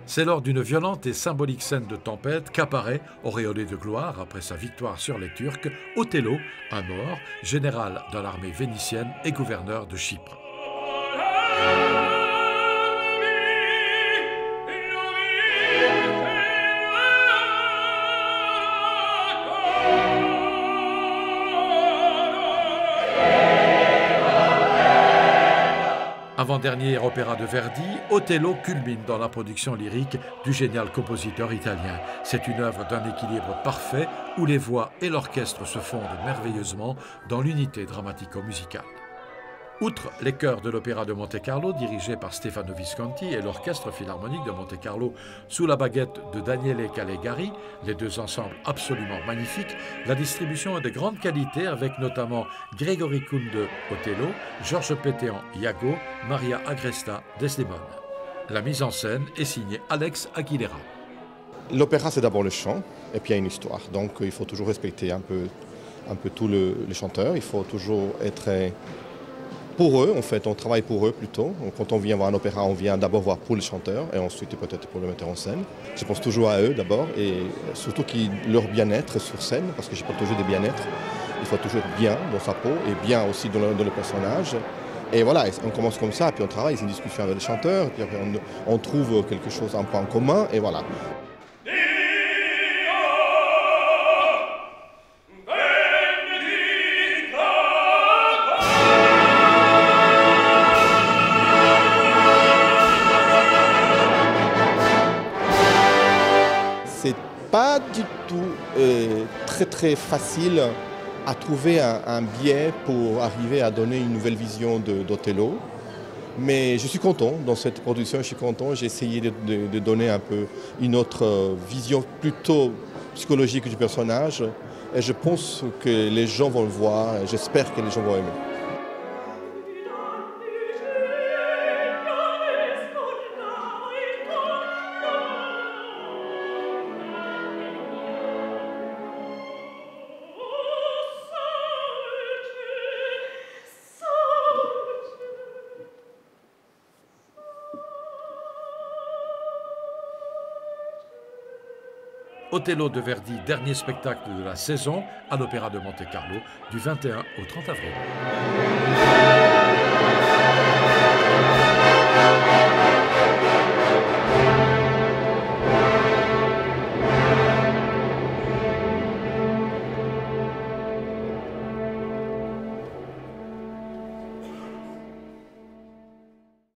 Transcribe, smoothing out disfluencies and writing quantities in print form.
C'est lors d'une violente et symbolique scène de tempête qu'apparaît, auréolé de gloire après sa victoire sur les Turcs, Othello, un Maure, général de l'armée vénitienne et gouverneur de Chypre. Avant-dernier opéra de Verdi, Othello culmine dans la production lyrique du génial compositeur italien. C'est une œuvre d'un équilibre parfait où les voix et l'orchestre se fondent merveilleusement dans l'unité dramatico-musicale. Outre les chœurs de l'Opéra de Monte-Carlo, dirigé par Stefano Visconti, et l'Orchestre philharmonique de Monte-Carlo sous la baguette de Daniele Calegari, les deux ensembles absolument magnifiques, la distribution est de grande qualité avec notamment Grégory Kunde, Othello, Georges Pétéan, Iago, Maria Agresta, Desdemone. La mise en scène est signée Alex Aguilera. L'opéra, c'est d'abord le chant, et puis il y a une histoire. Donc il faut toujours respecter un peu tous les chanteurs, il faut toujours être... Pour eux, en fait, on travaille pour eux plutôt. Quand on vient voir un opéra, on vient d'abord voir pour les chanteurs et ensuite peut-être pour le metteur en scène. Je pense toujours à eux d'abord et surtout leur bien-être sur scène, parce que je parle toujours des bien-être. Il faut toujours être bien dans sa peau et bien aussi dans le personnage. Et voilà, on commence comme ça, puis on travaille, c'est une discussion avec les chanteurs, puis après on trouve quelque chose, un point commun, et voilà. C'est pas du tout très facile à trouver un biais pour arriver à donner une nouvelle vision d'Othello. Mais je suis content dans cette production, je suis content. J'ai essayé de donner un peu une autre vision plutôt psychologique du personnage. Et je pense que les gens vont le voir, et j'espère que les gens vont aimer. Othello de Verdi, dernier spectacle de la saison à l'Opéra de Monte-Carlo du 21 au 30 avril.